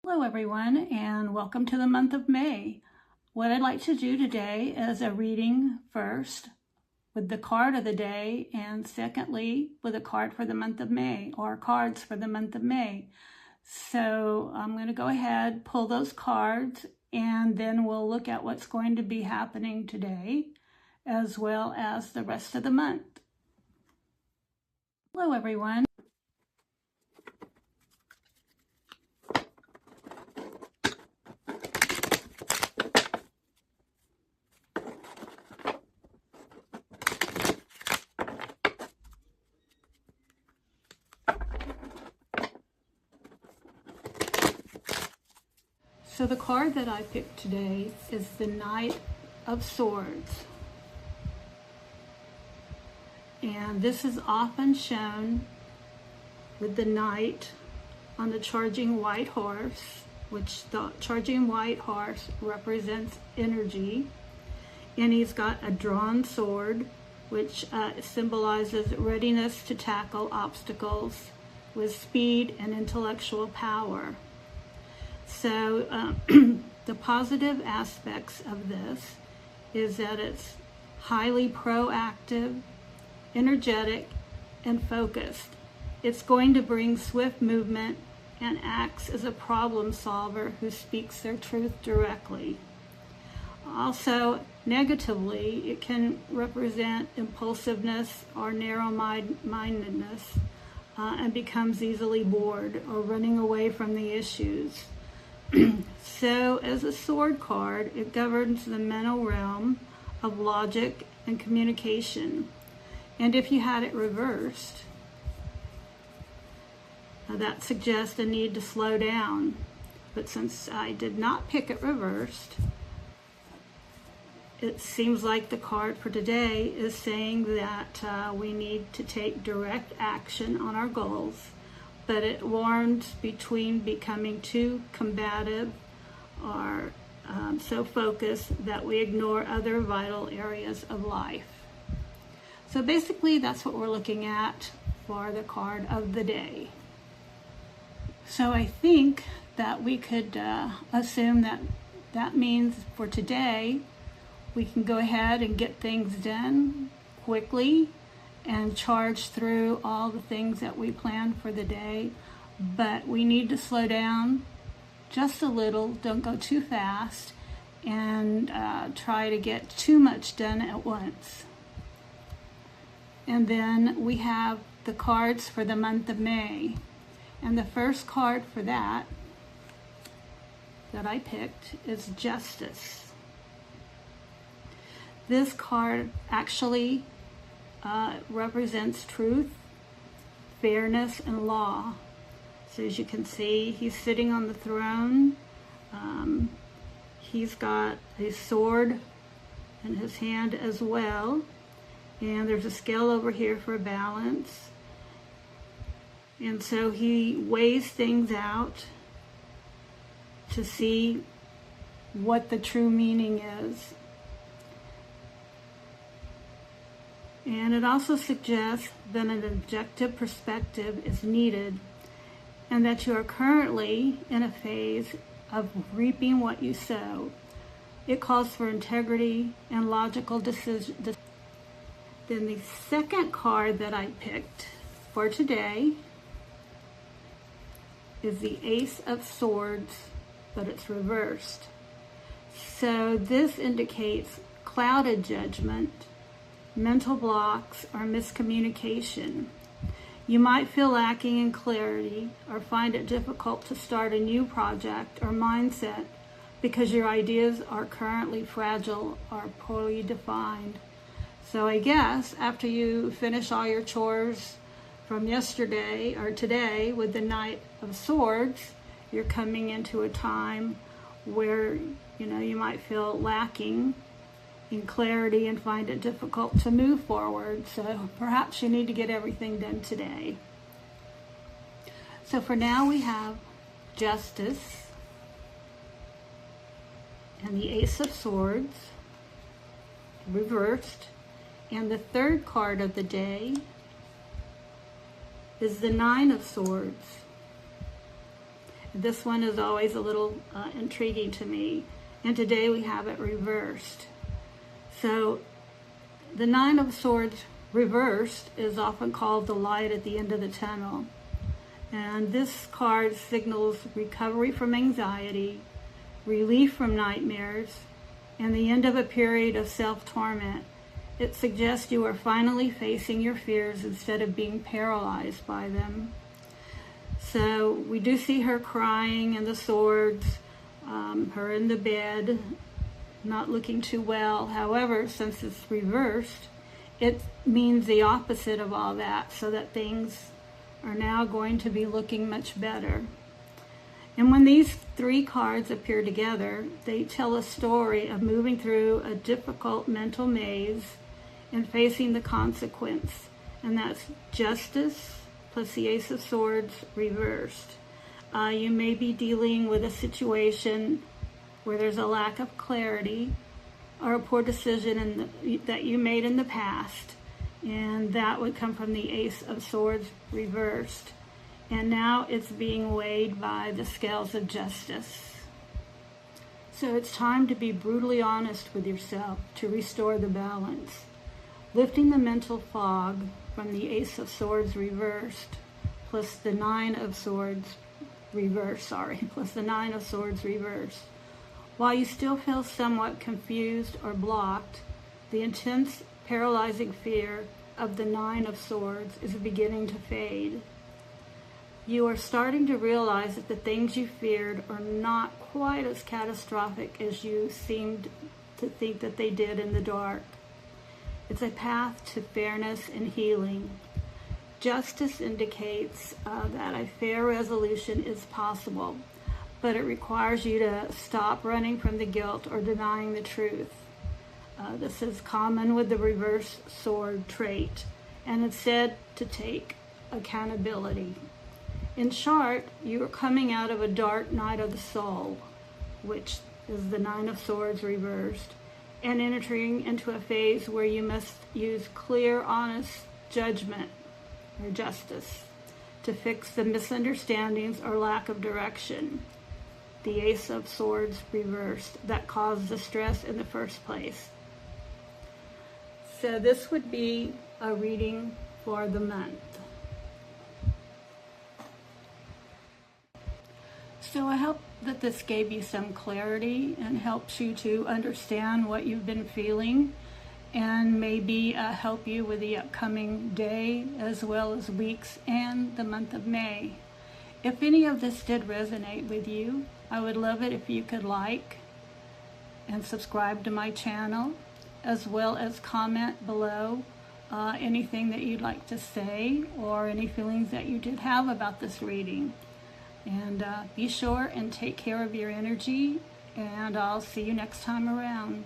Hello everyone, and welcome to the month of May. What I'd like to do today is a reading first with the card of the day, and secondly with a card for the month of May, or cards for the month of May. So I'm going to go ahead, pull those cards, and then we'll look at what's going to be happening today as well as the rest of the month. Hello everyone. So the card that I picked today is the Knight of Swords. And this is often shown with the knight on the charging white horse, which the charging white horse represents energy. And he's got a drawn sword, which symbolizes readiness to tackle obstacles with speed and intellectual power. So the positive aspects of this is that it's highly proactive, energetic, and focused. It's going to bring swift movement and acts as a problem solver who speaks their truth directly. Also, negatively, it can represent impulsiveness or narrow-mindedness and becomes easily bored or running away from the issues. So, as a sword card, it governs the mental realm of logic and communication. And if you had it reversed, that suggests a need to slow down. But since I did not pick it reversed, it seems like the card for today is saying that we need to take direct action on our goals, but it warns between becoming too combative or so focused that we ignore other vital areas of life. So basically that's what we're looking at for the card of the day. So I think that we could assume that that means for today we can go ahead and get things done quickly and charge through all the things that we planned for the day, but we need to slow down just a little, don't go too fast, and try to get too much done at once. And then we have the cards for the month of May, and the first card for that I picked is Justice. This card actually represents truth, fairness, and law. So as you can see, he's sitting on the throne. He's got a sword in his hand as well. And there's a scale over here for balance. And so he weighs things out to see what the true meaning is. And it also suggests that an objective perspective is needed and that you are currently in a phase of reaping what you sow. It calls for integrity and logical decision. Then the second card that I picked for today is the Ace of Swords, but it's reversed. So this indicates clouded judgment, mental blocks, or miscommunication. You might feel lacking in clarity or find it difficult to start a new project or mindset because your ideas are currently fragile or poorly defined. So I guess after you finish all your chores from yesterday or today with the Knight of Swords, you're coming into a time where you might feel lacking in clarity and find it difficult to move forward. So perhaps you need to get everything done today. So for now we have Justice and the Ace of Swords reversed. And the third card of the day is the Nine of Swords. This one is always a little intriguing to me. And today we have it reversed. So the Nine of Swords reversed is often called the light at the end of the tunnel. And this card signals recovery from anxiety, relief from nightmares, and the end of a period of self-torment. It suggests you are finally facing your fears instead of being paralyzed by them. So we do see her crying and the swords, her in the bed, not looking too well. However, since it's reversed, it means the opposite of all that, so that things are now going to be looking much better. And when these three cards appear together, they tell a story of moving through a difficult mental maze and facing the consequence. And that's justice plus the Ace of Swords reversed. You may be dealing with a situation where there's a lack of clarity or a poor decision that you made in the past. And that would come from the Ace of Swords reversed. And now it's being weighed by the scales of justice. So it's time to be brutally honest with yourself to restore the balance. Lifting the mental fog from the Ace of Swords reversed plus the Nine of Swords reversed, plus the Nine of Swords reversed. While you still feel somewhat confused or blocked, the intense paralyzing fear of the Nine of Swords is beginning to fade. You are starting to realize that the things you feared are not quite as catastrophic as you seemed to think that they did in the dark. It's a path to fairness and healing. Justice indicates that a fair resolution is possible, but it requires you to stop running from the guilt or denying the truth. This is common with the reverse sword trait, and it's said to take accountability. In short, you are coming out of a dark night of the soul, which is the Nine of Swords reversed, and entering into a phase where you must use clear, honest judgment or justice to fix the misunderstandings or lack of direction, the Ace of Swords reversed, that caused the stress in the first place. So this would be a reading for the month. So I hope that this gave you some clarity and helps you to understand what you've been feeling, and maybe help you with the upcoming day as well as weeks and the month of May. If any of this did resonate with you, I would love it if you could like and subscribe to my channel, as well as comment below anything that you'd like to say or any feelings that you did have about this reading. And be sure and take care of your energy, and I'll see you next time around.